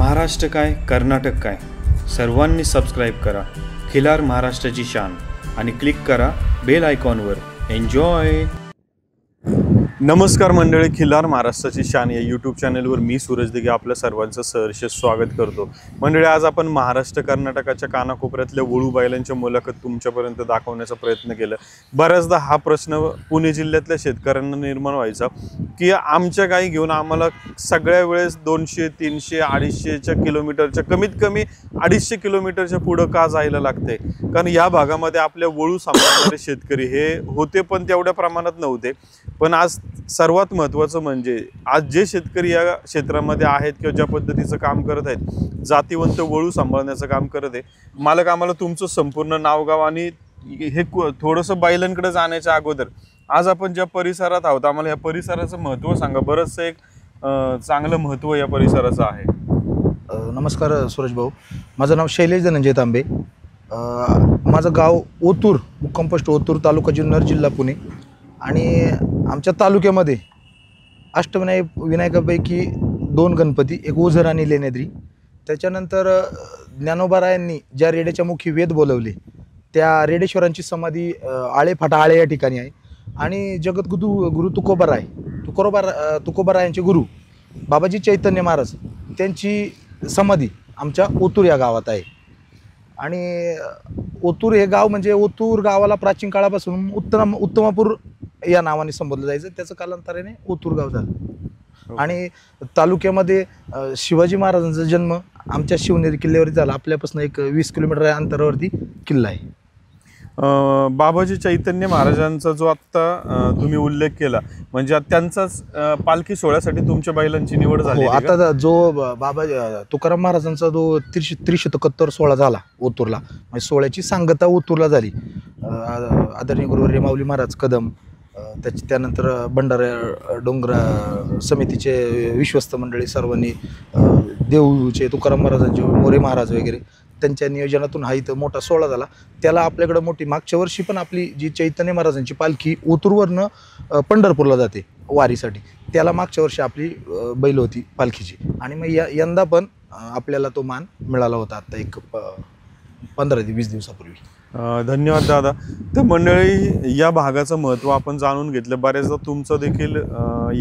महाराष्ट्र काय कर्नाटक काय सर्वांनी सबस्क्राईब करा खिलार महाराष्ट्राची शान आणि क्लिक करा बेल आयकॉनवर। एन्जॉय। नमस्कार मंडळी, खिलार महाराष्ट्राची शान या यूट्यूब चॅनलवर मी सूरज दिघे आपल्या सर्वांचं सहर्ष स्वागत करतो। मंडळी, आज आपण महाराष्ट्र कर्नाटकाच्या कानाकोपऱ्यातल्या वळू बैलांच्या मुलाखत तुमच्यापर्यंत दाखवण्याचा प्रयत्न केला। बऱ्याचदा हा प्रश्न पुणे जिल्ह्यातल्या शेतकऱ्यांना निर्माण व्हायचा की आमच्या गाई घेऊन आम्हाला सगळ्या वेळेस 200, 300, 250 किलोमीटरच्या कमीत कमी 250 किलोमीटरच्या पुढं का जायला लागते। कारण या भागामध्ये आपल्या वळू सांभाळणारे शेतकरी हे होते पण तेवढ्या प्रमाणात नव्हते। पण आज सर्वात महत्त्वाचं म्हणजे आज जे शेतकरी या क्षेत्रामध्ये आहेत किंवा ज्या पद्धतीचं काम करत आहेत, जातीवंत वळू सांभाळण्याचं काम करत आहे। मालक, आम्हाला तुमचं संपूर्ण नाव गाव आणि हे थोडंसं बैलांकडे जाण्याच्या अगोदर आज आपण ज्या परिसरात आहोत आम्हाला या परिसराचं महत्त्व सांगा। बरंचसं एक चांगलं महत्त्व या परिसराचं आहे। नमस्कार सूरज भाऊ, माझं नाव शैलेश धनंजय तांबे। माझं गाव ओतूर, मुक्काम पोस्ट ओतूर, तालुका जुन्नर, जिल्हा पुणे। आणि आमच्या तालुक्यामध्ये अष्टविनायकापैकी 2 गणपती, एक ओझर आणि लेण्याद्री। त्याच्यानंतर ज्ञानोबारायांनी ज्या रेड्याच्या मुखी वेद बोलवले त्या रेडेश्वरांची समाधी आळे या ठिकाणी आहे। आणि गुरु तुकोबारायांचे गुरु बाबाजी चैतन्य महाराज त्यांची समाधी आमच्या ओतूर या गावात आहे। आणि ओतूर हे गाव म्हणजे ओतूर गावाला प्राचीन काळापासून उत्तमापूर या नावाने संबोधलं जायचं, त्याचं कालांतराने ओतूर गाव झालं। आणि तालुक्यामध्ये शिवाजी महाराजांचा जन्म आमच्या शिवनेरी किल्ल्यावरती झाला। आपल्यापासून एक 20 किलोमीटर अंतरावरती किल्ला आहे। बाबाजी चैतन्य महाराजांचा जो आत्ता तुम्ही उल्लेख केला म्हणजे त्यांचाच पालखी सोहळ्यासाठी तुमच्या बैलांची निवड झाली। आता जो बाबा तुकाराम महाराजांचा जो त्रिशतकोत्तर सोहळा झाला ओतूरला, म्हणजे सोहळ्याची सांगता ओतूरला झाली। आदरणीय गुरुवर्य माऊली महाराज कदम, त्यानंतर भंडारा डोंगरा समितीचे विश्वस्त मंडळी सर्वांनी, देऊळचे तुकाराम महाराजांचे मोरे महाराज वगैरे त्यांच्या नियोजनातून हा इथं मोठा सोहळा झाला। त्याला आपल्याकडं मोठी मागच्या वर्षी पण आपली जी चैतन्य महाराजांची पालखी ओतूरवरनं पंढरपूरला जाते वारीसाठी, त्याला मागच्या वर्षी आपली बैल होती पालखीची। आणि मग यंदा पण आपल्याला तो मान मिळाला होता आता एक 15 ते 20 दिवसापूर्वी। धन्यवाद दादा। तर मंडळी, या भागाचं महत्त्व आपण जाणून घेतलं। बऱ्याचदा तुमचं देखील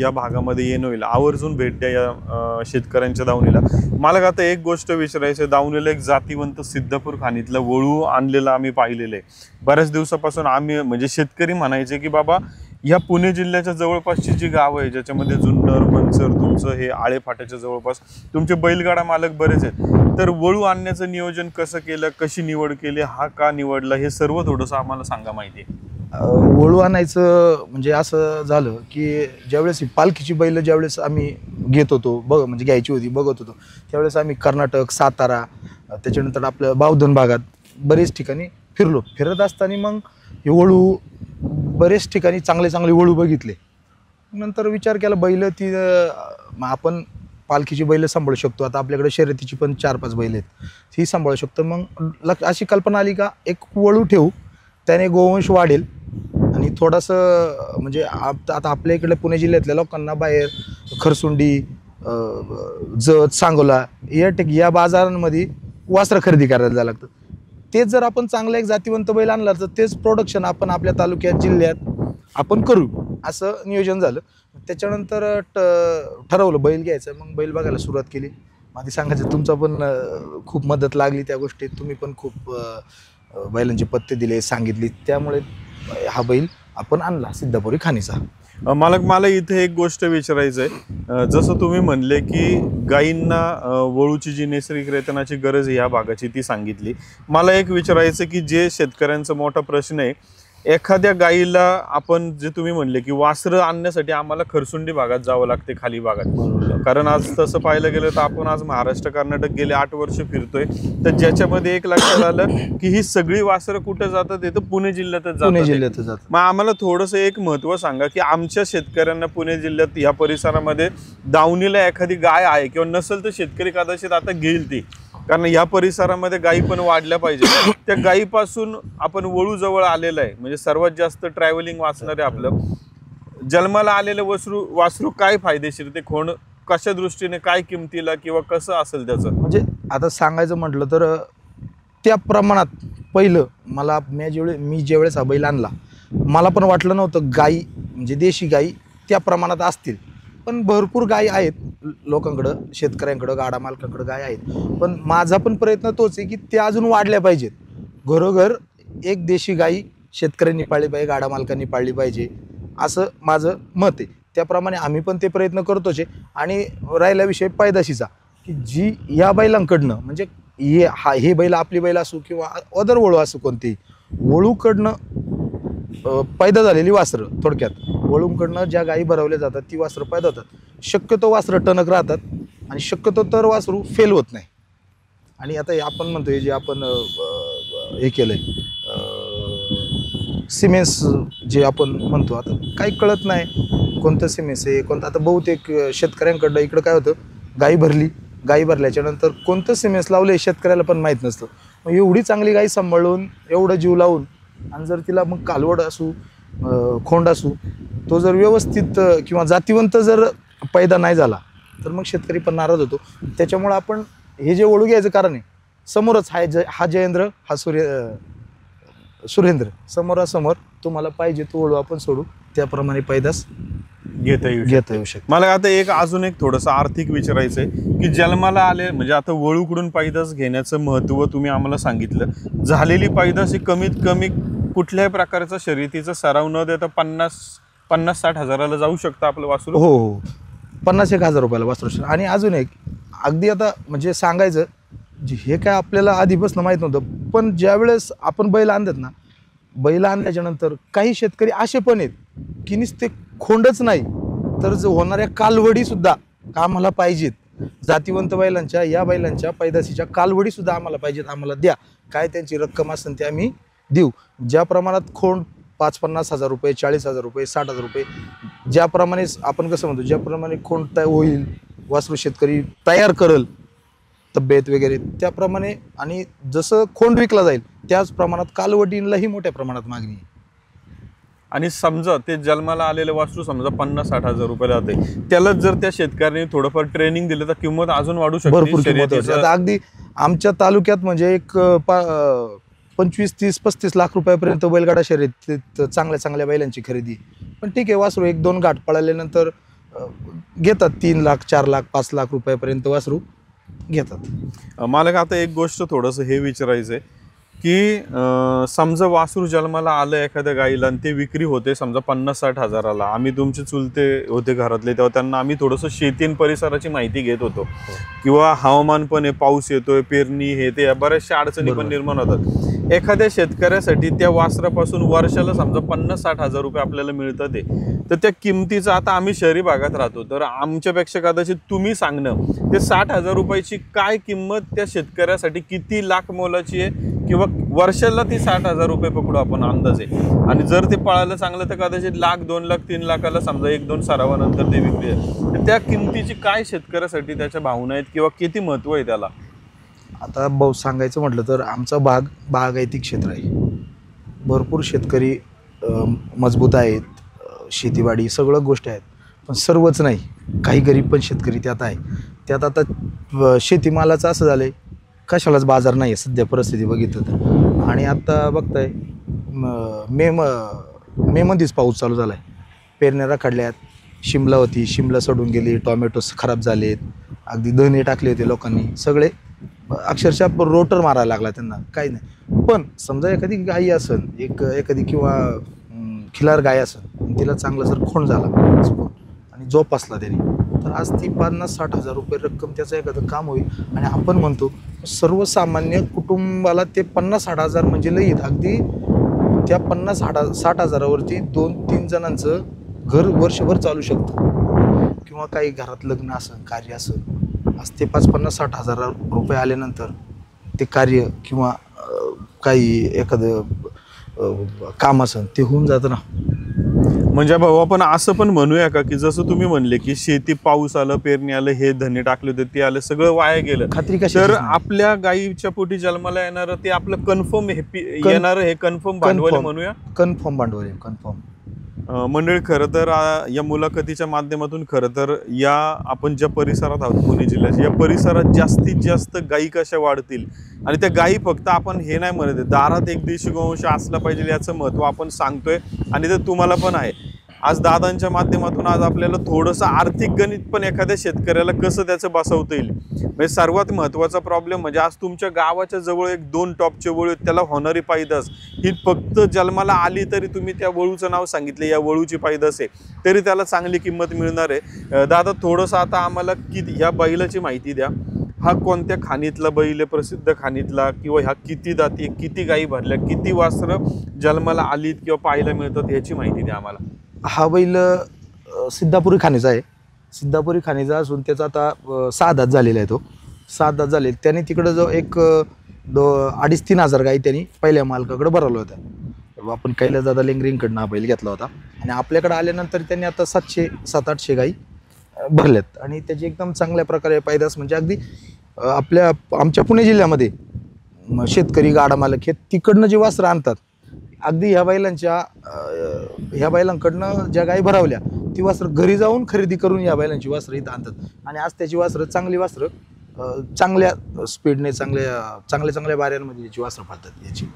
या भागामध्ये येणं होईल, आवर्जून भेट द्या या शेतकऱ्यांच्या दावणीला। मला आता एक गोष्ट विचारायचं, दावणीला एक जातीवंत सिद्धपूर खाणीतलं वळू आणलेलं आम्ही पाहिलेलं आहे। बऱ्याच दिवसापासून आम्ही म्हणजे शेतकरी म्हणायचे की बाबा या पुणे जिल्ह्याच्या जवळपासची जी गावं आहे ज्याच्यामध्ये जुन्नर, मनसर, तुमचं हे आळे फाट्याच्या जवळपास तुमचे बैलगाडा मालक बरेच आहेत, तर वळू आणण्याचं नियोजन कसं केलं, कशी निवड केली, हा का निवडला, हे सर्व थोडंसं आम्हाला सांगा माहिती आहे। वळू आणायचं म्हणजे असं झालं की ज्यावेळेस पालखीची बैल ज्यावेळेस आम्ही घेत होतो म्हणजे घ्यायची होती बघत होतो, त्यावेळेस आम्ही कर्नाटक, सातारा, त्याच्यानंतर आपलं बावधन भागात बरेच ठिकाणी फिरलो। फिरत असताना मग हे वळू बरेच ठिकाणी चांगले वळू बघितले। नंतर विचार केला बैल ती आपण पालखीची बैल सांभाळू शकतो, आता आपल्याकडे शर्यतीची पण 4-5 बैल आहेत, ही सांभाळू शकतो। मग अशी कल्पना आली का एक वळू ठेवू, त्याने गोवंश वाढेल आणि थोडंसं म्हणजे आता आपल्या इकडे पुणे जिल्ह्यातल्या लोकांना बाहेर खरसुंडी, जत, सांगोला या बाजारांमध्ये वासरं खरेदी करायला जायला लागतं। तेच जर आपण चांगलं एक जातीवंत बैल आणला तर तेच प्रोडक्शन आपण आपल्या तालुक्यात, जिल्ह्यात आपण करू, असं नियोजन झालं। त्याच्यानंतर ठरवलं बैल घ्यायचं। मग बैल बघायला सुरुवात केली। आधी सांगायचं तुमचा पण खूप मदत लागली त्या गोष्टीत, तुम्ही पण खूप बैलांचे पत्ते दिले, सांगितली, त्यामुळे हा बैल आपण आणला सिद्धपुरी खाणीचा। मला इथे एक गोष्ट विचारायचं आहे, जसं तुम्ही म्हणले की गायींना वळूची जी नैसर्गिक रेतनाची गरज आहे या भागाची ती सांगितली। मला एक विचारायचं की जे शेतकऱ्यांचा मोठा प्रश्न आहे, एखाद्या गायीला आपण जे तुम्ही म्हणले की वासरं आणण्यासाठी आम्हाला खरसुंडी भागात जावं लागते, खाली भागात, कारण आज तसं पाहायला गेलं तर आपण आज महाराष्ट्र कर्नाटक गेले 8 वर्ष फिरतोय, तर ज्याच्यामध्ये एक लक्षात आलं की ही सगळी वासरं कुठे जातात, ते तर पुणे जिल्ह्यातच जातात। मग आम्हाला थोडंसं एक महत्त्व सांगा की आमच्या शेतकऱ्यांना पुणे जिल्ह्यात या परिसरामध्ये दावणीला एखादी गाय आहे किंवा नसेल तर शेतकरी कदाचित आता घेईल ती, कारण या परिसरामध्ये गायी पण वाढल्या पाहिजे। त्या गायीपासून आपण वळू जवळ आलेलं आहे, म्हणजे सर्वात जास्त ट्रॅव्हलिंग वाचणार आहे आपलं। जन्माला आलेलं वासरू काय फायदेशीर, ते खोंड कशा दृष्टीने, काय किमतीला किंवा कसं असेल त्याचं? म्हणजे आता सांगायचं म्हटलं तर त्या प्रमाणात पहिलं मी ज्यावेळेस हा बैल आणला, मला पण वाटलं नव्हतं गाई म्हणजे देशी गाई त्या प्रमाणात असतील, पण भरपूर गाय आहेत लोकांकडं, शेतकऱ्यांकडं, गाडा मालकांकडं गाय आहेत. पण माझा पण प्रयत्न तोच आहे की त्या अजून वाढल्या पाहिजेत. घरोघर एक देशी गाई शेतकऱ्यांनी पाळली पाहिजे, गाडा मालकांनी पाळली पाहिजे, असं माझं मत आहे. त्याप्रमाणे आम्ही पण ते प्रयत्न करतोच आहे. आणि राहिला विषय पैदाशीचा, की जी या बैलांकडनं म्हणजे हे बैल आपली बैल असो किंवा अदर वळू असो कोणती वळूकडनं पैदा झालेली वासरं, थोडक्यात वळूकडनं ज्या गायी भरवल्या जातात ती वासरं पैदा होतात. शक्यतो वासरं टणक राहतात आणि शक्यतो तर वासरू फेल होत नाही. आणि आता आपण म्हणतोय जे आपण हे केलंय सिमेंस जे आपण म्हणतो, आता काही कळत नाही कोणतं सिमेंस आहे कोणतं. आता बहुतेक शेतकऱ्यांकडं इकडं काय होतं, गाई भरल्याच्या नंतर कोणतं सिमेंस लावलं हे शेतकऱ्याला पण माहीत नसतं. मग एवढी चांगली गाई सांभाळून एवढं जीव लावून आणि जर तिला मग कालवड असू खोंड असू तो जर व्यवस्थित किंवा जातीवंत जर पैदा नाही झाला तर मग शेतकरी पण नाराज होतो. त्याच्यामुळं आपण हे जे वळू घ्यायचं कारण आहे, समोरच हा जयेंद्र, हा सुरेंद्र समोरासमोर तुम्हाला पाहिजे तो वळू आपण सोडू, त्याप्रमाणे पैदास घेता येऊ शकतो. मला आता अजून एक थोडंसं आर्थिक विचारायचंय की जन्माला आले म्हणजे आता वळूकडून पैदास घेण्याचं महत्त्व तुम्ही आम्हाला सांगितलं. झालेली पैदास ही कमीत कमी कुठल्याही प्रकारचा शर्यतीचा सराव न देता 50-60 हजाराला जाऊ शकतं आपलं वासरू? हो, 50-1,000 रुपयाला वासरू. आणि अजून एक अगदी आता म्हणजे सांगायचं, हे काय आपल्याला आधीपासून माहीत नव्हतं, पण ज्यावेळेस आपण बैल आणतात ना, बैल आणल्याच्या नंतर काही शेतकरी असे पण आहेत की नुसते खोंडच नाही तर होणाऱ्या कालवडी सुद्धा आम्हाला पाहिजेत. जातीवंत बैलांच्या, या बैलांच्या पैदाशीच्या कालवडी सुद्धा आम्हाला पाहिजेत, आम्हाला द्या. काय त्यांची रक्कम असेल ते आम्ही देऊ. ज्या प्रमाणात खोंड 50-50 हजार रुपये, 40 हजार रुपये, 60 हजार रुपये, ज्याप्रमाणे आपण कसं म्हणतो, ज्याप्रमाणे खोंड होईल वासरू शेतकरी तयार करल तब्येत वगैरे त्याप्रमाणे, आणि जसं खोंड विकला जाईल त्याच प्रमाणात कालवडींलाही मोठ्या प्रमाणात मागणी आहे. आणि समजा ते जन्माला आलेलं वासरू समजा 50-60 हजार रुपयाला जाते, त्याला जर त्या शेतकऱ्यांनी थोडंफार ट्रेनिंग दिलं तर किंमत अजून वाढू शकते. भरपूर किंमत होते. आता अगदी आमच्या तालुक्यात म्हणजे एक 25-30-35 लाख रुपयापर्यंत बैलगाडा शर्यत चांगल्या बैलांची खरेदी. पण ठीक आहे, वासरू 1-2 घाट पळाल्यानंतर घेतात 3 लाख, 4 लाख, 5 लाख रुपयापर्यंत वासरू घेतात. मला आता एक गोष्ट थोडंसं हे विचारायचं आहे की समजा वासरू जन्माला आलं एखाद्या गाईला आणि ते विक्री होते समजा 50-60 हजाराला. आम्ही तुमचे चुलते होते घरातले, तेव्हा त्यांना आम्ही थोडंसं शेती आणि परिसराची माहिती घेत होतो किंवा हवामान पण आहे, पाऊस येतोय, पेरणी हे ते बऱ्याचशा अडचणी पण निर्माण होतात. एखाद्या शेतकऱ्यासाठी त्या वासरापासून वर्षाला समजा 50-60 हजार रुपये आपल्याला मिळतात ते, तर त्या किमतीचं, आता आम्ही शहरी भागात राहतो तर आमच्यापेक्षा कदाचित तुम्ही सांगणं ते 60 हजार रुपयाची काय किंमत त्या शेतकऱ्यासाठी किती लाख मोलाची आहे, किंवा वर्षाला ती 60 हजार रुपये पकडू आपण अंदाजे, आणि जर ते पळायला चांगलं तर कदाचित 1,00,000, 2,00,000, 3,00,000ला समजा 1-2 सरावानंतर ते विक्री आहे, तर त्या किमतीची काय शेतकऱ्यासाठी त्याच्या भावना आहेत किंवा किती महत्त्व आहे त्याला? आता भाऊ सांगायचं म्हटलं तर आमचा बागायती क्षेत्र आहे. भरपूर शेतकरी मजबूत आहेत, शेतीवाडी सगळं गोष्टी आहेत, पण सर्वच नाही, काही गरीब पण शेतकरी त्यात आहे. त्यात आता शेतीमालाचं असं झालं आहे, कशालाच बाजार नाही आहे सध्या परिस्थिती बघितलं तर. आणि आत्ता बघताय मे मध्येच पाऊस चालू झाला आहे, पेरण्या रखडल्यात, शिमला होती, शिमला सडून गेली, टोमॅटो खराब झालेत, अगदी धने टाकले होते लोकांनी, सगळे अक्षरशः रोटर मारायला लागला त्यांना, काही नाही. पण समजा एखादी गाई असेल, एखादी किंवा खिलार गाय असेल, तिला चांगला जर खोंड झाला आणि जोपासला त्यांनी, तर आज ती 50-60 हजार रुपये रक्कम त्याचं एखादं काम होईल. आणि आपण म्हणतो सर्वसामान्य कुटुंबाला ते 50-60 हजार म्हणजे लई, अगदी त्या 50-60 हजारावरती 2-3 जणांचं घर वर्षभर चालू शकतं. किंवा काही घरात लग्न असेल, कार्य असेल, आज ते 50-60 हजार रुपये आल्यानंतर ते कार्य किंवा काही एखादं काम असेल ते होऊन जातं ना. म्हणजे भाऊ आपण असं पण म्हणूया का की जसं तुम्ही म्हणले की शेती, पाऊस आलं, पेरणी आलं, हे धने टाकले होते ते आलं, सगळं वाया गेलं, खात्री कशी? तर आपल्या गायीच्या पोटी जन्माला येणार ते आपलं कन्फर्म येणार, हे कन्फर्म भांडवल म्हणूया. कन्फर्म भांडवल आहे, कन्फर्म. मंडळी, खरं तर या मुलाखतीच्या माध्यमातून खरं तर या आपण ज्या परिसरात आहोत पुणे जिल्ह्याच्या, या परिसरात जास्तीत जास्त गायी कशा वाढतील आणि त्या गायी फक्त आपण हे नाही म्हणत आहे दारात एक देशी गोवंश असला पाहिजे याचं महत्त्व आपण सांगतोय आणि ते तुम्हाला पण आहे. आज दादांच्या माध्यमातून आज आपल्याला थोडंसं आर्थिक गणित पण एखाद्या शेतकऱ्याला कसं त्याचं बसवता येईल, म्हणजे सर्वात महत्त्वाचा प्रॉब्लेम म्हणजे आज तुमच्या गावाच्या जवळ एक 2 टॉपचे वळू आहेत, त्याला होणारी पायदास ही फक्त जन्माला आली तरी तुम्ही त्या वळूचं नाव सांगितले, या वळूची पायदास आहे तरी त्याला चांगली किंमत मिळणार आहे. दादा, थोडंसं आता आम्हाला या बैलाची माहिती द्या. हा कोणत्या खाणीतला बैल आहे, प्रसिद्ध खाणीतला, किंवा ह्या किती दाती, किती गायी भरल्या, किती वासरं जन्माला आलीत किंवा पाहायला मिळतात, याची माहिती द्या आम्हाला. हा बैल सिद्धापुरी खाणीचा आहे. सिद्धापुरी खाणीचा असून त्याचा आता 6 दात झालेला आहे. तो 6 दात झाले. त्याने तिकडं जो एक 2,500-3 हजार गाई त्यांनी पहिल्या मालकाकडे भरवल्या होत्या. आपण कैलास दादा लेंगरींकडनं हा बैल घेतला होता आणि आपल्याकडे आल्यानंतर त्यांनी आता 700-800 गाई भरल्यात आणि त्याची एकदम चांगल्या प्रकारे पैदास म्हणजे अगदी आमच्या पुणे जिल्ह्यामध्ये शेतकरी गाडा मालक हे तिकडनं जे वासरं आणतात, अगदी ह्या बैलांकडनं ज्या गाई भरावल्या ती वासरं घरी जाऊन खरेदी करून या बैलांची वासरं इथं आणतात आणि आज त्याची वासरं चांगली वासरं चांगल्या स्पीडने चांगल्या बाऱ्यांमध्ये याची वासरं पाळतात. याची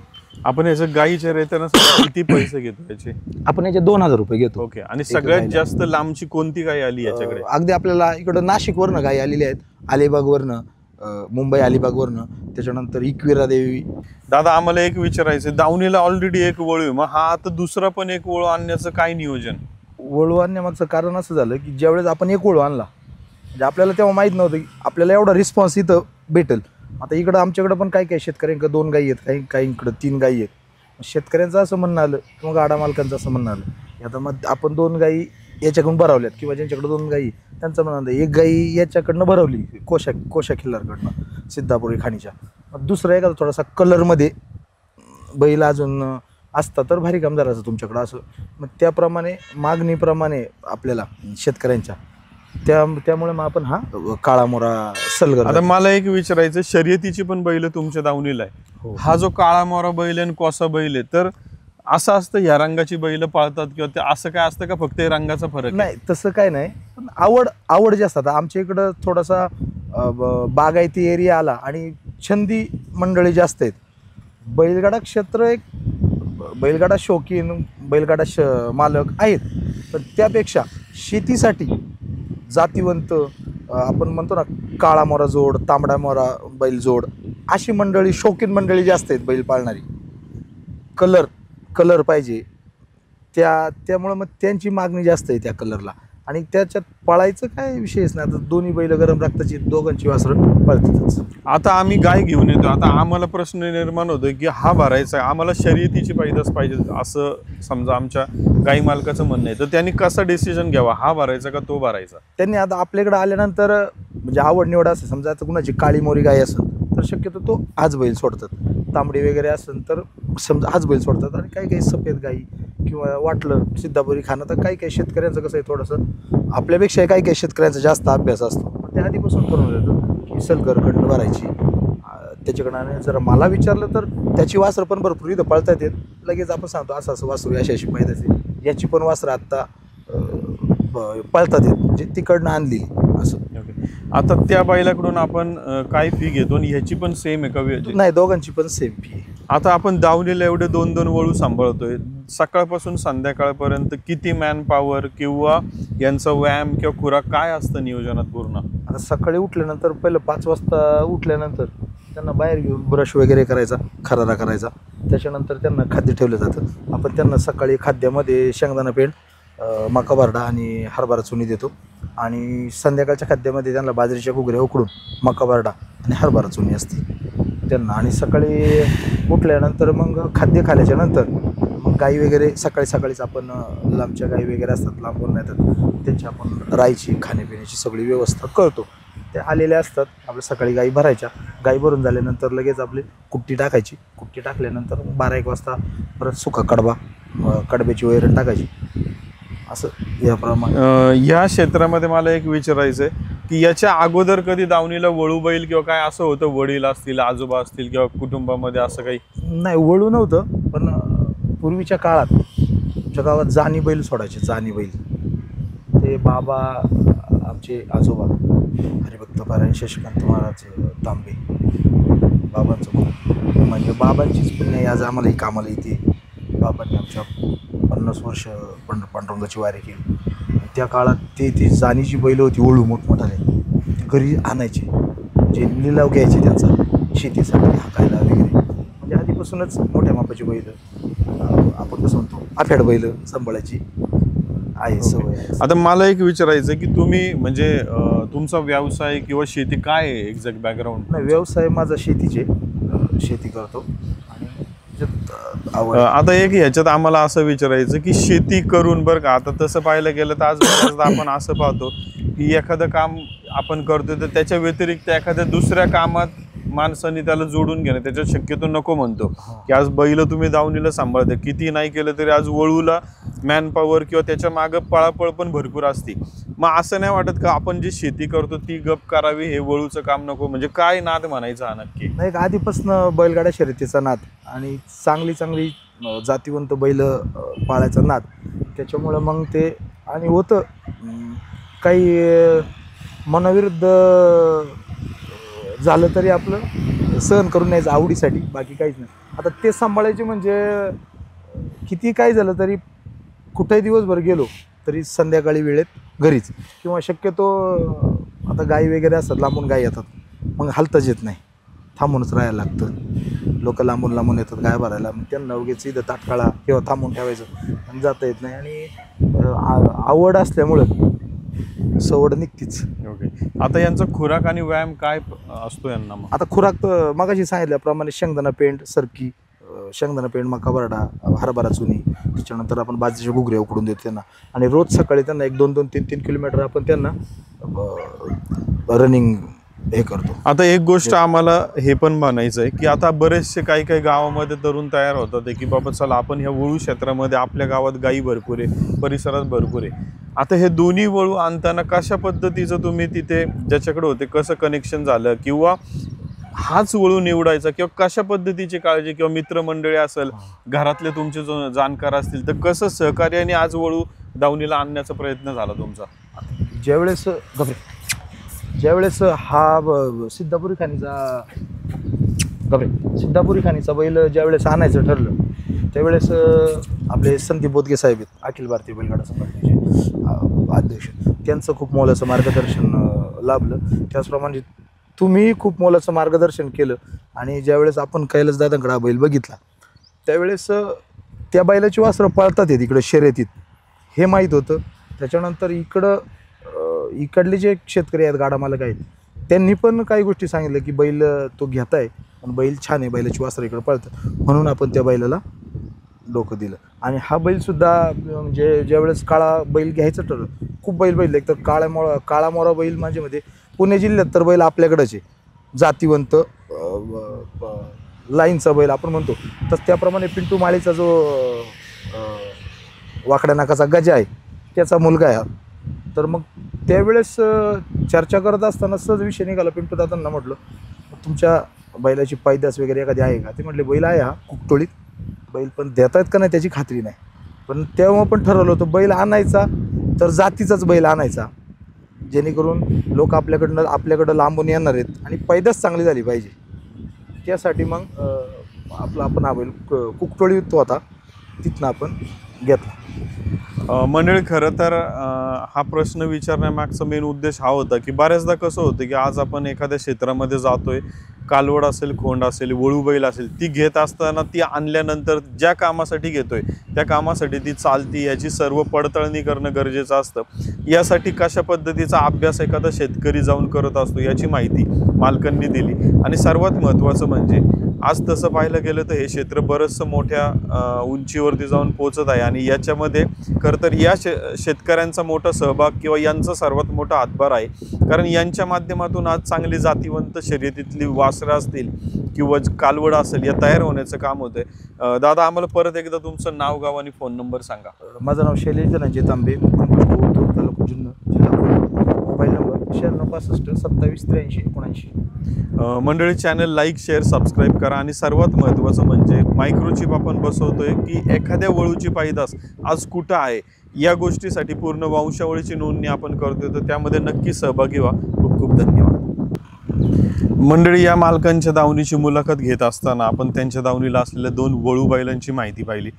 आपण याचं गाईच्या रेत्यानं किती पैसे घेतो याचे? आपण याचे 2,000 रुपये घेतो. ओके. आणि सगळ्यात जास्त लांबची कोणती गाय आली याच्याकडे? अगदी आपल्याला इकडं नाशिकवरनं गायी आलेल्या आहेत, अलिबागवरनं, मुंबई अलिबागवरनं, त्याच्यानंतर एकविरा देवी. दादा, आम्हाला एक विचारायचं, दावणीला ऑलरेडी एक वळू आहे, मग हा आता दुसरा पण एक वळू आणण्याचं काय नियोजन? वळू आणण्यामागचं कारण असं झालं की ज्यावेळेस आपण एक वळू आणला म्हणजे आपल्याला तेव्हा माहीत नव्हतं की आपल्याला एवढा रिस्पॉन्स इथं भेटेल. आता इकडं आमच्याकडं पण काही शेतकऱ्यांकडे 2 गायी आहेत, काहींकडं 3 गायी आहेत. शेतकऱ्यांचं असं म्हणणं आलं किंवा गाडा मालकांचं असं म्हणणं आलं, आता मग आपण 2 गायी याच्याकडून भरवल्यात किंवा ज्यांच्याकडे 2 गायी त्यांचं म्हणणं आलं, 1 गायी याच्याकडनं भरवली कोशा खिल्लारकडनं सिद्धापुरी खाणीच्या, मग दुसरा एखादा थोडासा कलरमध्ये बैल अजून असता तर भारी काम झालं असं तुमच्याकडं असं. मग त्याप्रमाणे मागणीप्रमाणे आपल्याला शेतकऱ्यांच्या त्यामुळे मग आपण हा काळा मोरा सलगर. आता मला एक विचारायचं, शर्यतीची पण बैल तुमच्या दावणीला आहे. हा जो काळा मोरा बैल आहे आणि कोसा बैल आहे, तर असं असतं ह्या रंगाची बैल पाळतात किंवा ते असं काय असतं का फक्त रंगाचा फरक? नाही, तसं काय नाही, पण आवड जे असतात आमच्या इकडं थोडासा बागायती एरिया आला आणि छंदी मंडळी जास्त आहेत. बैलगाडा क्षेत्र एक बैलगाडा शौकीन बैलगाडा मालक आहेत, पण त्यापेक्षा शेतीसाठी जातीवंत आपण म्हणतो ना काळा मोरा जोड, तांबडा मोरा बैल जोड, अशी मंडळी शौकीन मंडळी जास्त आहेत बैल पाळणारी. कलर पाहिजे त्यामुळं मग त्यांची मागणी जास्त आहे त्या कलरला आणि त्याच्यात पळायचं काय विषयच नाही. आता दोन्ही बैल गरम रक्ताची, दोघांची वासरं पळतातच. आता आम्ही गाय घेऊन येतो, आता आम्हाला प्रश्न निर्माण होतोय की हा भरायचा आहे, आम्हाला शर्यतीची पैदास पाहिजे असं समजा आमच्या गाई मालकाचं म्हणणं आहे, तर त्यांनी कसं डिसिजन घ्यावा, हा भरायचा का तो भरायचा? त्यांनी आता आपल्याकडे आल्यानंतर म्हणजे आवड निवड असेल, समजा आता कुणाची काळी मोरी गाय असेल तर शक्यतो तो हाच बैल सोडतात, तांबडी वगैरे असेल तर समजा हाच बैल सोडतात. आणि काही सफेद गाई किंवा वाटलं सिद्धापुरी खाणं, तर काही शेतकऱ्यांचं कसं आहे थोडंसं आपल्यापेक्षा काही शेतकऱ्यांचा जास्त अभ्यास असतो, मग ते आधीपासून करून देतो की सलगरकडनं भरायची त्याच्याकडनं. आणि जर मला विचारलं तर त्याची वासरं पण भरपूर इथं पळतात येत, लगेच आपण सांगतो असं वासरू अशी पाहिजे, याची पण वासरं आत्ता पळतात येत म्हणजे तिकडनं आणली असं. आता त्या बैलाकडून आपण काय फी घेतो आणि ह्याची पण सेम आहे का? नाही, दोघांची पण सेम फी आहे. आता आपण दावणीला एवढे 2-2 वळू सांभाळतोय, सकाळपासून संध्याकाळपर्यंत किती मॅन पॉवर किंवा यांचा व्यायाम किंवा खुराक काय असतं नियोजनात पूर्ण? आता सकाळी उठल्यानंतर पहिलं 5 वाजता उठल्यानंतर त्यांना बाहेर घेऊन ब्रश वगैरे करायचा, खरारा करायचा, त्याच्यानंतर त्यांना खाद्य ठेवलं जातं. आपण त्यांना सकाळी खाद्यामध्ये शेंगदाणा पेंड, मका बारडा आणि हरभरा चुनी देतो आणि संध्याकाळच्या खाद्यामध्ये त्यांना बाजरीच्या घुगऱ्या उकडून मका बारडा आणि हरभरा चुनी असते त्यांना. आणि सकाळी उठल्यानंतर मग खाद्य खाल्ल्याच्या नंतर मग गाई वगैरे सकाळीच आपण लांबच्या गाई वगैरे असतात, लांबून येतात, त्यांची आपण राहायची खाण्यापिण्याची सगळी व्यवस्था करतो. त्या आलेल्या असतात, आपल्या सकाळी गाई भरायच्या, गाई भरून झाल्यानंतर लगेच आपली कुट्टी टाकायची, कुट्टी टाकल्यानंतर 12-1 वाजता परत सुका कडब्याची वैरण टाकायची, असं याप्रमाणे. या क्षेत्रामध्ये मला एक विचारायचं आहे की याच्या अगोदर कधी दावणीला वळू बैल किंवा काय असं होतं, वडील असतील, आजोबा असतील किंवा कुटुंबामध्ये असं काही? नाही, वळू नव्हतं, पण पूर्वीच्या काळात आमच्या गावात जाणी बैल सोडायचे, जाणी बैल. ते बाबा आमचे आजोबा हरिभक्त पारायण शशिकांत महाराज तांबे बाबांचं खूप म्हणजे बाबांचीच पुण्य आज आम्हालाही कामाला येते. बाबांनी आमच्या 50 वर्ष पांडुरंगाची वारी केली. त्या काळात ती जाणीची बैल होती ओळू मोठमोठाले, घरी आणायचे, जे लिलाव घ्यायचे त्यांचा शेतीसाठी हाकायला वगैरे. म्हणजे आधीपासूनच मोठ्या मापाची बैल आपण कसं म्हणतो आफ्याड बैल सांभाळायची आहे सवय. आता मला एक विचारायचं की तुम्ही म्हणजे तुमचा व्यवसाय किंवा शेती काय आहे एक्झॅक्ट बॅकग्राऊंड? नाही, व्यवसाय माझा शेतीचे, शेती करतो आणि त्याच्यात आवड. आता एक ह्याच्यात आम्हाला असं विचारायचं की शेती करून बरं का, आता तसं पाहायला गेलं तर आज बऱ्याचदा आपण असं पाहतो की एखादं काम आपण करतोय तर त्याच्या व्यतिरिक्त एखाद्या दुसऱ्या कामात माणसांनी त्याला जोडून घेणं त्याच्यात शक्यतो नको म्हणतो. की आज बैल तुम्ही दावणीला सांभाळता, किती नाही केलं तरी आज वळूला मॅन पॉवर किंवा त्याच्या मागं पळापळ पण भरपूर असते. मग असं नाही वाटत का आपण जी शेती करतो ती गप करावी, हे वळूचं काम नको? म्हणजे काय नाद म्हणायचं हा नक्की? नाही, आधीपासून बैलगाड्या शर्यतीचा नाद आणि चांगली जातीवंत बैल पाळायचा नाद, त्याच्यामुळं मग ते आणि होतं काही मनाविरुद्ध झालं तरी आपलं सहन करून न्यायचं आवडीसाठी, बाकी काहीच नाही. आता ते सांभाळायचे म्हणजे किती काय झालं तरी कुठेही दिवसभर गेलो तरी संध्याकाळी वेळेत घरीच, किंवा शक्यतो आता गाई वगैरे असतात, लांबून गाई येतात, मग हालताच येत नाही, थांबूनच राहायला लागतं. लोक लांबून येतात गाय भरायला, मग त्यांना उगीच इथं ताटकाळा किंवा थांबून ठेवायचं आणि जाता येत नाही. आणि आवड असल्यामुळं सवड निघतीच. ओके. आता यांचा खुराक आणि व्यायाम काय असतो यांना? मग आता खुराक तर मगाशी सांगितल्याप्रमाणे शेंगदाणा पेंड, सरकी, शेंगदाणा पेंड, मका बरडा, हरभरा चुनी, त्याच्यानंतर आपण बाजरीचे घुगरे उकडून देतो त्यांना. आणि रोज सकाळी त्यांना 1-2, 3 किलोमीटर आपण त्यांना रनिंग हे करतो. आता एक गोष्ट आम्हाला हे पण म्हणायचं आहे की आता बरेचसे काही गावामध्ये तरुण तयार होतात की बाबा चला आपण ह्या वळू क्षेत्रामध्ये, आपल्या गावात गायी भरपूर आहे, परिसरात भरपूर आहे. आता हे दोन्ही वळू आणताना कशा पद्धतीचं तुम्ही तिथे ज्याच्याकडे होते कसं कनेक्शन झालं, किंवा हाच वळू निवडायचा, किंवा कशा पद्धतीची काळजी, किंवा मित्रमंडळी असेल, घरातले तुमचे जो जाणकार असतील, तर कसं सहकार्याने आज वळू दावणीला आणण्याचा प्रयत्न झाला तुमचा? ज्यावेळेस हा सिद्धापुरी खानीचा बैल ज्यावेळेस आणायचं ठरलं त्यावेळेस आपले संदीप बोदगे साहेब आहेत, अखिल भारतीय बैलगाडा संघटनेचे अध्यक्ष, त्यांचं खूप मोलाचं मार्गदर्शन लाभलं. त्याचप्रमाणे तुम्ही खूप मोलाचं मार्गदर्शन केलं. आणि ज्यावेळेस आपण कैलासदादांकडे हा बैल बघितला त्यावेळेस त्या बैलाची वासरं पळतात आहेत इकडं शर्यतीत, हे माहीत होतं. त्याच्यानंतर इकडले जे शेतकरी आहेत, गाडा मालक आहेत, त्यांनी पण काही गोष्टी सांगितल्या की बैल तो घेताय पण बैल छान आहे, बैलाची वासरं इकडं पळतं, म्हणून आपण त्या बैलाला डोकं दिलं. आणि हा बैलसुद्धा म्हणजे ज्यावेळेस काळा बैल घ्यायचं ठरलं, खूप बैल एक तर काळा मोरा बैल माझ्यामध्ये पुणे जिल्ह्यात तर बैल आपल्याकडंच आहे, जातीवंत लाईनचा बैल आपण म्हणतो. तर त्याप्रमाणे पिंटू माळीचा जो वाकड्या नाकाचा गजा आहे त्याचा मुलगा आहे हा. तर मग त्यावेळेस चर्चा करत असताना सहज विषय निघाला. पिंटू दादांना म्हटलं तुमच्या बैलाची पैदास वगैरे एखादी आहे का? ते म्हटले बैल आहे हा कुकटोळीत, बैल पण देत आहेत का नाही त्याची खात्री नाही. पण तेव्हा पण ठरवलं होतं बैल आणायचा तर जातीचाच बैल आणायचा, जेणेकरून लोक आपल्याकडं लांबून येणार आहेत आणि पैदास चांगली झाली पाहिजे. त्यासाठी मग आपण हा बैल कुकटोळी तो होता तिथनं आपण घेतला. मंडळी, खरं तर हा प्रश्न विचारण्यामागचा मेन उद्देश हा होता की बऱ्याचदा कसं होतं की आज आपण एखाद्या क्षेत्रामध्ये जातोय, कालवड असेल, खोंड असेल, वळू बैल असेल, ती घेत असताना ती आणल्यानंतर ज्या कामासाठी घेतोय त्या कामासाठी ती चालती याची सर्व पडताळणी करणं गरजेचं असतं. यासाठी कशा पद्धतीचा अभ्यास एखादा शेतकरी जाऊन करत असतो याची माहिती मालकांनी दिली. आणि सर्वात महत्त्वाचं म्हणजे आज तसं पाहायला गेलं तर हे क्षेत्र बरंचसं मोठ्या उंचीवरती जाऊन पोचत आहे. आणि याच्यामध्ये खरं तर या शेतकऱ्यांचा मोठा सहभाग किंवा यांचा सर्वात मोठा हातभार आहे, कारण यांच्या माध्यमातून आज चांगली जातीवंत शर्यतीतली वासरं असतील किंवा कालवड असेल या तयार होण्याचं काम होतंय. दादा, आम्हाला परत एकदा तुमचं नाव, गाव आणि फोन नंबर सांगा. माझं नाव शैलेश धनंजय तांबे, तालुका जुन्नर, जिल्हा पुणे. मोबाईल नंबर 9665 मंडळी चॅनल लाईक शेअर सबस्क्राईब करा आणि सर्वात महत्त्वाचं म्हणजे मायक्रोचिप आपण बसवतोय की एखाद्या वळूची पायदास आज कुठं आहे या गोष्टीसाठी पूर्ण वंशावळीची नोंदणी आपण करतोय, तर त्यामध्ये नक्की सहभागी व्हा. खूप खूप धन्यवाद. मंडळी, या मालकांच्या दावणीची मुलाखत घेत असताना आपण त्यांच्या दावणीला असलेल्या 2 वळू बैलांची माहिती पाहिली.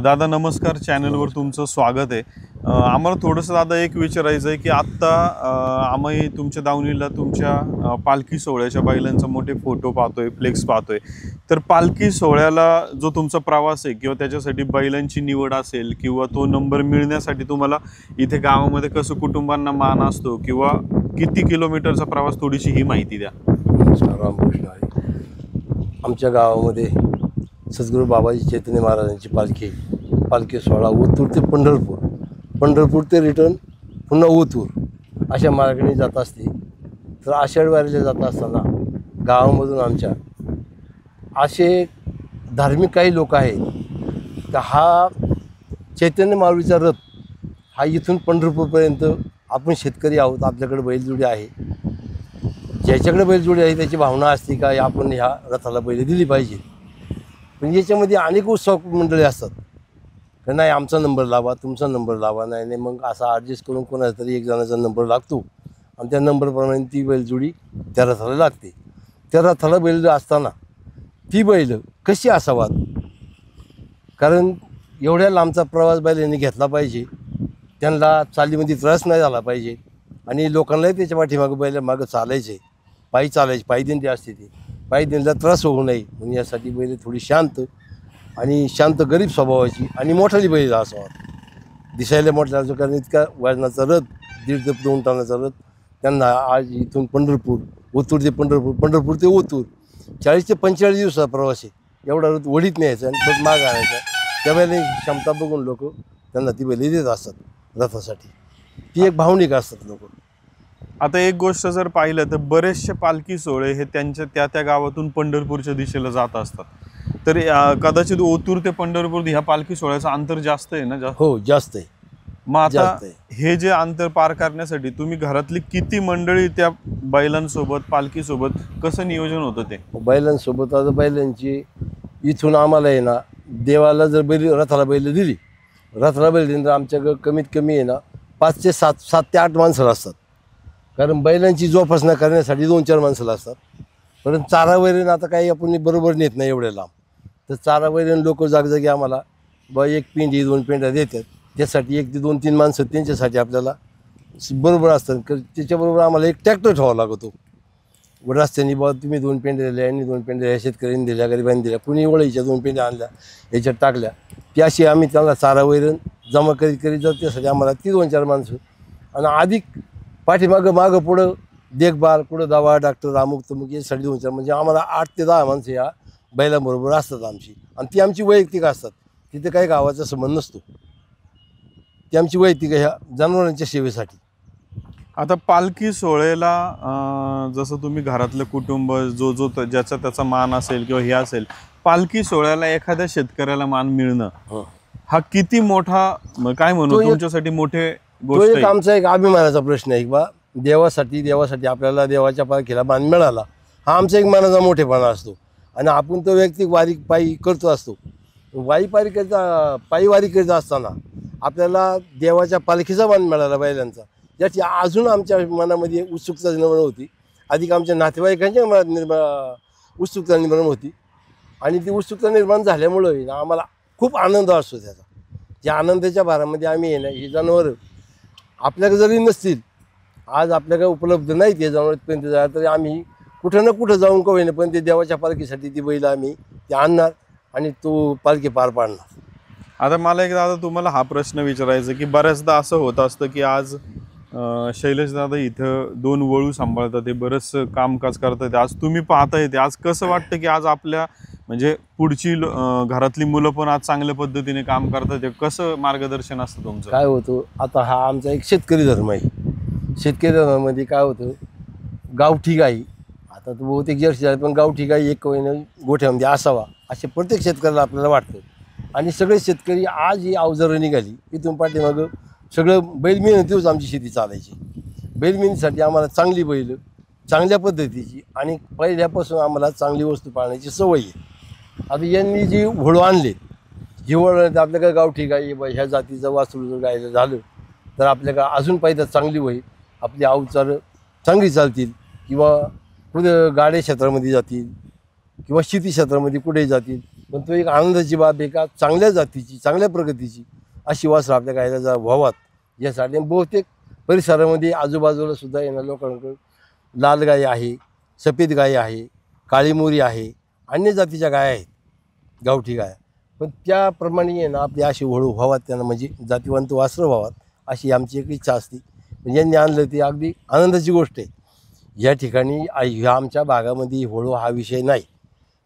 दादा नमस्कार, चॅनलवर तुमचं स्वागत आहे. आम्हाला थोडंसं दादा एक विचारायचं आहे की आत्ता आम्ही तुमच्या दावणीला तुमच्या पालखी सोहळ्याच्या बैलांचा मोठे फोटो पाहतोय, फ्लेक्स पाहतोय. तर पालखी सोहळ्याला जो तुमचा प्रवास आहे किंवा त्याच्यासाठी बैलांची निवड असेल किंवा तो नंबर मिळण्यासाठी तुम्हाला इथे गावामध्ये कसं कुटुंबांना मान असतो किंवा किती किलोमीटरचा प्रवास, थोडीशी ही माहिती द्या. रामकृष्ण आहे. आमच्या गावामध्ये सद्गुरू बाबाजी चैतन्य महाराजांची पालखी सोहळा ओतूर ते पंढरपूर ते रिटर्न पुन्हा ओतूर अशा मार्गाने जात असते. तर आषाढ वारीला जात असताना गावामधून आमच्या असे धार्मिक काही लोक आहेत तर हा चैतन्य माऊलीचा रथ हा इथून पंढरपूरपर्यंत, आपण शेतकरी आहोत, आपल्याकडे बैलजोडी आहे, ज्याच्याकडे बैलजोडी आहे त्याची भावना असते का आपण ह्या रथाला बैल दिली पाहिजे. पण याच्यामध्ये अनेक उत्सव मंडळी असतात का नाही आमचा नंबर लावा, तुमचा नंबर लावा, नाही मग असा ॲडजस्ट करून कोणाचा तरी एक जणाचा नंबर लागतो आणि त्या नंबरप्रमाणे ती बैलजोडी त्या रथाला लागते. त्या रथाला बैल असताना ती बैल कशी असावात, कारण एवढ्या लांबचा प्रवास बैलांनी घेतला पाहिजे, त्यांना चालीमध्ये त्रास नाही झाला पाहिजे आणि लोकांनाही त्याच्या पाठीमागं बैल मागं चालायचे, पायी दिंडी असते ती, पायी दिंडीला त्रास होऊ नये म्हणून यासाठी बैल थोडी शांत गरीब स्वभावाची आणि मोठाली बैल असावा. दिसायला मोठा कारण इतका वजनाचा रथ 1.5 ते 2 टनाचा रथ त्यांना आज इथून ओतूर ते ओतूर 40 ते 45 दिवसाचा प्रवास आहे. एवढा रथ वडीत न्यायचा आणि परत माग आणायचा. त्या बैलांची क्षमता बघून लोक त्यांना ती बैल देत असतात रथासाठी. ती एक भावनिक असतात लोक. आता एक गोष्ट जर पाहिलं तर बरेचसे पालखी सोहळे हे त्यांच्या त्या गावातून पंढरपूरच्या दिशेला जात असतात. तर कदाचित ओतूर ते पंढरपूर ह्या पालखी सोहळ्याचं अंतर जास्त आहे ना? हो, जास्त आहे. मग आता हे जे अंतर पार करण्यासाठी तुम्ही घरातली किती मंडळी त्या बैलांसोबत पालखीसोबत कसं नियोजन होतं ते? बैलांसोबत आता बैलांची इथून आम्हाला आहे ना, देवाला जर रथाला बैल दिली तर आमच्याकडं कमीत कमी आहे ना 5 ते 7 ते 8 माणसं असतात. कारण बैलांची जोपासना करण्यासाठी 2-4 माणसं असतात. परंतु चारा वैरण आता काही आपण बरोबर नेत नाही एवढ्या लांब, तर चारा वैरण लोक जागजागी आम्हाला 1 पेंडी 2 पेंड्या देतात. त्यासाठी 1 ते 2-3 माणसं त्यांच्यासाठी आपल्याला बरोबर असतात. त्याच्याबरोबर आम्हाला एक ट्रॅक्टर ठेवावा लागतो. रस्त्याने तुम्ही 2 पेंड्या दिल्या, यांनी 2 पेंड्या या शेतकऱ्यांनी दिल्या, गरिबांनी दिल्या, कुणी वळीच्या 2 पेंड्या आणल्या याच्यात टाकल्या, ती अशी आम्ही त्यांना चारा वैरण जमा करीत जात. त्यासाठी आम्हाला ती 2-4 माणसं आणि अधिक मागं पुढं देखभाल, कुठं दवा, डॉक्टर, अमुक तमुक यासाठी 2-4 म्हणजे आम्हाला 8 ते 10 माणसं या बैलांबरोबर असतात आमची. आणि ती आमची वैयक्तिक असतात. तिथे काही गावाचा संबंध नसतो. ती आमची वैयक्तिक ह्या जनावरांच्या सेवेसाठी. आता पालखी सोहळ्याला जसं तुम्ही घरातलं कुटुंब जो ज्याचा त्याचा मान असेल किंवा हे असेल, पालखी सोहळ्याला एखाद्या शेतकऱ्याला मान मिळणं हा किती मोठा, काय म्हणू, तुमच्यासाठी मोठे गोष्ट आहे? आमचा एक अभिमानाचा प्रश्न आहे. बा देवासाठी आपल्याला देवाच्या पालखीला मान मिळाला हा आमचा एक मनाचा मोठेपणा असतो. आणि आपण तो वैयक्तिक पायी करतो असतो. पायी वारी करत असताना आपल्याला देवाच्या पालखीचा मान मिळाला बैलांचा, याची अजून आमच्या मनामध्ये उत्सुकता निर्माण होती. अधिक आमच्या नातेवाईकांच्या मनात उत्सुकता निर्माण होती. आणि ती उत्सुकता निर्माण झाल्यामुळं आम्हाला खूप आनंद असतो त्याचा. त्या आनंदाच्या भारामध्ये आम्ही ही जनावरं आपल्याकडे जरी नसतील, आज आपल्याकडे उपलब्ध नाही ते जनावरांपर्यंत जायला, तरी आम्ही कुठं ना कुठं जाऊन का होईना पण ते देवाच्या पालखीसाठी ती बैल आम्ही ते आणणार आणि तो पालखी पार पाडणार. आता मला एक दादा तुम्हाला हा प्रश्न विचारायचा की बऱ्याचदा असं होत असतं की आज शैलेश दादा इथं 2 वळू सांभाळतात, ते बरंचसं कामकाज करतात, आज तुम्ही पाहताय ते. आज कसं वाटतं की आज आपल्या म्हणजे पुढची घरातली मुलं पण आज चांगल्या पद्धतीने काम करतात, कसं मार्गदर्शन असतं तुमचं? काय होतं, आता हा आमचा एक शेतकरी धर्म आहे. शेतकरी धर्मामध्ये काय होतं, गावठी गाई आता तो बहुतेक जर्सी आहे, पण गावठी गाई एक गोठ्यामध्ये असावा असे प्रत्येक शेतकऱ्याला आपल्याला वाटतं. आणि सगळे शेतकरी आज ही अवजारं निघाली, इथून पाठीमागं सगळं बैल मेहनतीच आमची शेती चालायची. बैलमिनीसाठी आम्हाला चांगली बैल, चांगल्या पद्धतीची आणि पहिल्यापासून आम्हाला चांगली वस्तू पाळण्याची सवय आहे. आता यांनी जी वळू आणले, जी वळू आपल्याकडे गावठी गाई ह्या जातीचं वासरू जर गायला झालं तर आपल्याकडे अजून पाहिजे चांगली होईल, आपली अवचारं चांगली चालतील किंवा कुठे गाड्या क्षेत्रामध्ये जातील किंवा शेती क्षेत्रामध्ये कुठेही जातील. पण तो एक आनंदाची बाब आहे का चांगल्या जातीची, चांगल्या प्रगतीची अशी वासरं आपल्या गायला जा व्हावात यासाठी. बहुतेक परिसरामध्ये आजूबाजूला सुद्धा येणार लोकांकडे लाल गाय आहे, सफेद गाय आहे, काळी मोरी आहे, अन्य जातीच्या गाय आहेत, गावठी गाय. पण त्याप्रमाणे आहे ना आपली अशी वळू व्हावात, त्यांना म्हणजे जातीवंत वासरं व्हावात अशी आमची एक इच्छा असते. यांनी आणलं ती अगदी आनंदाची गोष्ट आहे. या ठिकाणी ह्या आमच्या भागामध्ये वळू हा विषय नाही.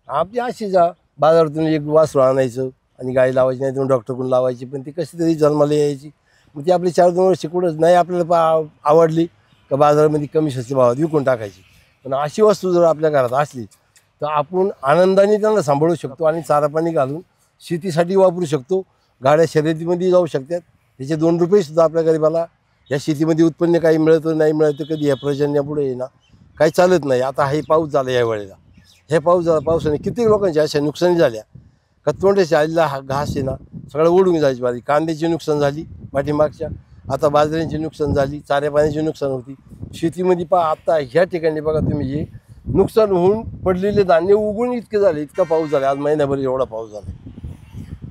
आपली अशी जा बाजारातून एक वासरू आणायचं आणि गाय लावायची, नाही तर डॉक्टरकडून लावायची, पण ती कशी तरी जन्माला यायची. मग ती आपली 4-2 वर्ष कुठंच नाही आपल्याला आवडली का बाजारामध्ये कमी स्वस्त भावात विकून टाकायची. पण अशी वस्तू जर आपल्या घरात असली तर आपण आनंदाने त्यांना सांभाळू शकतो आणि चारा पाणी घालून शेतीसाठी वापरू शकतो. गाड्या शर्यतीमध्ये जाऊ शकतात. त्याचे 2 रुपयेसुद्धा आपल्या गरीबाला या शेतीमध्ये उत्पन्न काही मिळतं नाही मिळतं कधी ह्या पर्जन्यापुढे ना काही चालत नाही. आता हे पाऊस झाला या वेळेला, हे पावसाने कित्येक लोकांच्या अशा नुकसानी झाल्या का तोंडाच्या आलेला हा घास आहे ना सगळं ओढून जायची बारी. कांद्याची नुकसान झाली पाठीमागच्या, आता बाजऱ्यांची नुकसान झाली, चाऱ्या पाण्याची नुकसान होती शेतीमध्ये. आता ह्या ठिकाणी बघा तुम्ही हे नुकसान होऊन पडलेले धान्य उगवून इतके झाले, इतका पाऊस झाला आज महिन्याभर एवढा पाऊस झाला.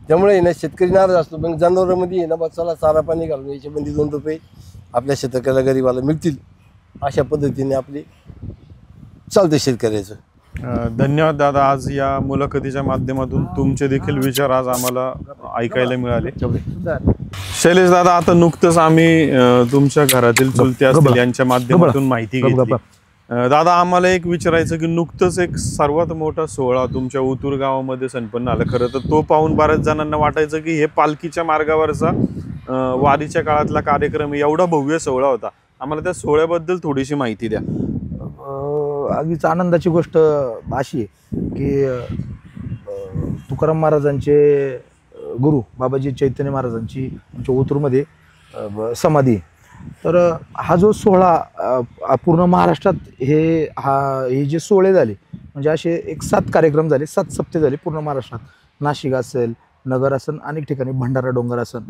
त्यामुळे ना शेतकरी नाराज असतो. पण जनावरांमध्ये आहे ना बा चला चारा पाणी घालून याच्यामध्ये 2 रुपये आपल्या शेतकऱ्याला गरीबाला मिळतील अशा पद्धतीने आपले चालतं शेतकऱ्याचं. धन्यवाद दादा. आज या मुलाखतीच्या माध्यमातून तुमचे देखील विचार आज आम्हाला ऐकायला मिळाले. शैलेश दादा, आता नुकतंच आम्ही तुमच्या घरातील चुलते असतील यांच्या माध्यमातून माहिती घेतली. दादा, आम्हाला एक विचारायचं की नुकतंच एक सर्वात मोठा सोहळा तुमच्या ओतूर गावामध्ये संपन्न आला. खरं तर तो पाहून बऱ्याच जणांना वाटायचं की हे पालखीच्या मार्गावरचा वारीच्या काळातला कार्यक्रम एवढा भव्य सोहळा होता. आम्हाला त्या सोहळ्याबद्दल थोडीशी माहिती द्या. अगदीच आनंदाची गोष्ट अशी आहे की तुकाराम महाराजांचे गुरु बाबाजी चैतन्य महाराजांची आमच्या ओतूरमध्ये समाधी. तर हा जो सोहळा पूर्ण महाराष्ट्रात हे जे सोहळे झाले म्हणजे असे एक 7 कार्यक्रम झाले, 7 सप्ते झाले पूर्ण महाराष्ट्रात. नाशिक असेल, नगर असेल, अनेक ठिकाणी भंडारा डोंगर असेल.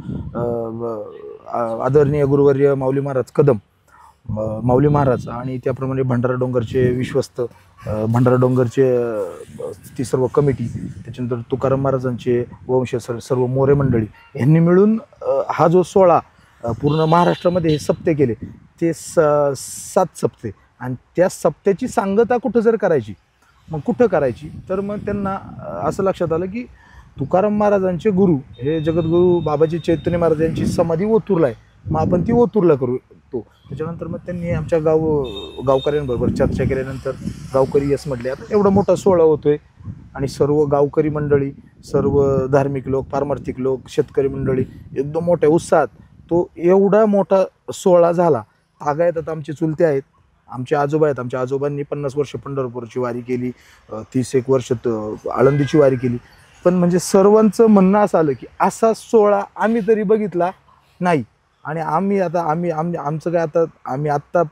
आदरणीय गुरुवर्य माऊली महाराज कदम, माऊली महाराज आणि त्याप्रमाणे भंडारा डोंगरचे विश्वस्त, भंडारा डोंगरचे ती सर्व कमिटी, त्याच्यानंतर तुकाराम महाराजांचे वंश सर्व मोरे मंडळी यांनी मिळून हा जो सोहळा पूर्ण महाराष्ट्रामध्ये हे सप्ते केले. ते 7 सप्ते. आणि त्या सप्त्याची सांगता कुठं जर करायची, मग कुठं करायची तर मग त्यांना असं लक्षात आलं की तुकाराम महाराजांचे गुरु हे जगद्गुरू बाबाजी चैतन्य महाराज यांची समाधी ओतूरला आहे, मग आपण ती ओतूरला करू. त्याच्यानंतर मग त्यांनी आमच्या गावकऱ्यांबरोबर चर्चा केल्यानंतर गावकरी यस म्हटले आता एवढा मोठा सोहळा होतोय आणि सर्व गावकरी मंडळी, सर्व धार्मिक लोक, पारमार्थिक लोक, शेतकरी मंडळी एकदम मोठ्या उत्साहात तो एवढा मोठा सोहळा झाला. तागायतात आमचे चुलते आहेत, आमचे आजोबा आहेत. आमच्या आजोबांनी 50 वर्ष पंढरपूरची वारी केली, 30 वर्ष आळंदीची वारी केली. पण म्हणजे सर्वांचं म्हणणं असं आलं की असा सोहळा आम्ही तरी बघितला नाही. आणि आमचं काय आता आम्ही आत्ता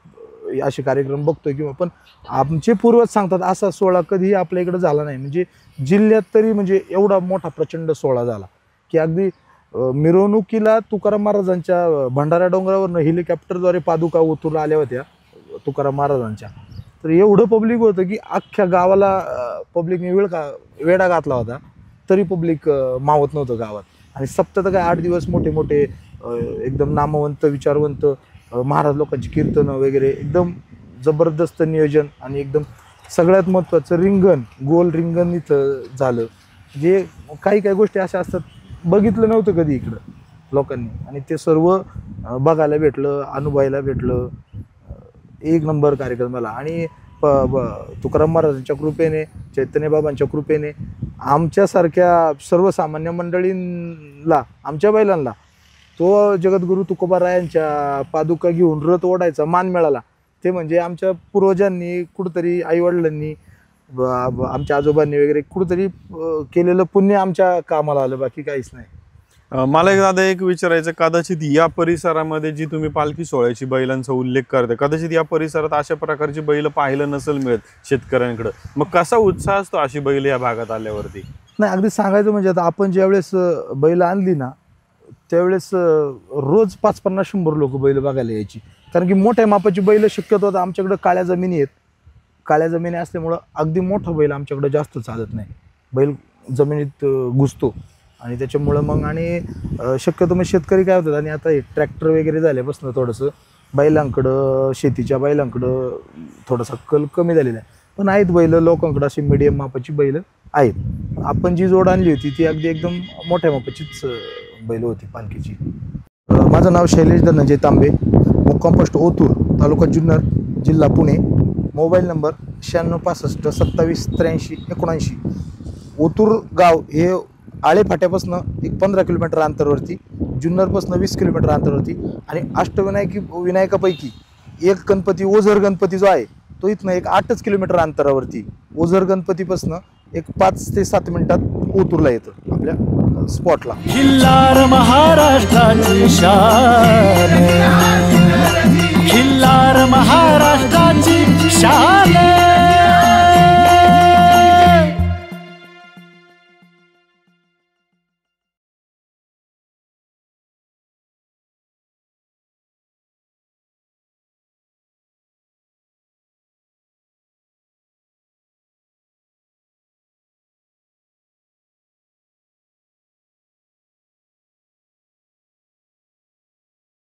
असे कार्यक्रम बघतोय किंवा पण आमचे पूर्वज सांगतात असा सोहळा कधीही आपल्या इकडे झाला नाही. म्हणजे जिल्ह्यात तरी म्हणजे एवढा मोठा प्रचंड सोहळा झाला की अगदी मिरवणुकीला तुकाराम महाराजांच्या भंडारा डोंगरावरनं हेलिकॉप्टरद्वारे पादुका ओतूरला आल्या होत्या तुकाराम महाराजांच्या. तर एवढं पब्लिक होतं की अख्ख्या गावाला पब्लिकने वेडा घातला होता, तरी पब्लिक मावत नव्हतं गावात. आणि सप्ताह काय 8 दिवस मोठे मोठे एकदम नामवंत विचारवंत महाराज लोकांची कीर्तनं वगैरे एकदम जबरदस्त नियोजन. आणि एकदम सगळ्यात महत्त्वाचं रिंगण, गोल रिंगण इथं झालं. जे काही गोष्टी अशा असतात बघितलं नव्हतं कधी इकडं लोकांनी, आणि ते सर्व बघायला भेटलं, अनुभवायला भेटलं. एक नंबर कार्यक्रम झाला. आणि तुकाराम महाराजांच्या कृपेने, चैतन्य बाबांच्या कृपेने आमच्यासारख्या सर्वसामान्य मंडळींना, आमच्या बैलांना तो जगद्गुरू तुकोबारायांच्या पादुका घेऊन रथ ओढायचा मान मिळाला. ते म्हणजे आमच्या पूर्वजांनी कुठंतरी, आईवडिलांनी, आमच्या आजोबांनी वगैरे कुठंतरी केलेलं पुण्य आमच्या कामाला आलं, बाकी काहीच नाही. मला एक दादा एक विचारायचं, कदाचित या परिसरामध्ये जी तुम्ही पालखी सोहळ्याची बैलांचा उल्लेख करता, कदाचित या परिसरात अशा प्रकारची बैल पाहायला नसेल मिळत शेतकऱ्यांकडे, मग कसा उत्साह असतो अशी बैल या भागात आल्यावरती? नाही, अगदी सांगायचं म्हणजे आता आपण ज्यावेळेस बैल आणली ना त्यावेळेस रोज 50-50-100 लोक बैल बघायला यायची. कारण की मोठ्या मापाची बैल शक्यतो आता आमच्याकडे काळ्या जमिनी आहेत. काळ्या जमिनी असल्यामुळं अगदी मोठा बैल आमच्याकडे जास्त चालत नाही. बैल जमिनीत घुसतो आणि त्याच्यामुळं मग आणि शक्यतो मग शेतकरी काय होतात, आणि आता हे ट्रॅक्टर वगैरे झाल्यापासून थोडंसं बैलांकडं, शेतीच्या बैलांकडं थोडासा कल कमी झालेला आहे. पण आहेत बैल लोकांकडं अशी मिडियम मापाची बैल आहेत. आपण जी जोड आणली होती ती अगदी एकदम मोठ्या मापाचीच बैल होती पालखीची. माझं नाव शैलेश धनंजय तांबे, मुक्काम पोस्ट ओतूर, तालुका जुन्नर, जिल्हा पुणे. Mobile number 9665278379. ओतूर गाव हे आळे फाट्यापासून एक 15 किलोमीटर अंतरावरती, जुन्नरपासून 20 किलोमीटर अंतरावरती. आणि विनायकापैकी एक गणपती ओझर गणपती जो आहे तो इथनं एक 8 किलोमीटर अंतरावरती, ओझर गणपतीपासून एक 5 ते 7 मिनिटात ओतूरला येतं आपल्या स्पॉटला. खिल्लार महाराष्ट्राची शान, खिल्लार महाराष्ट्राची शान.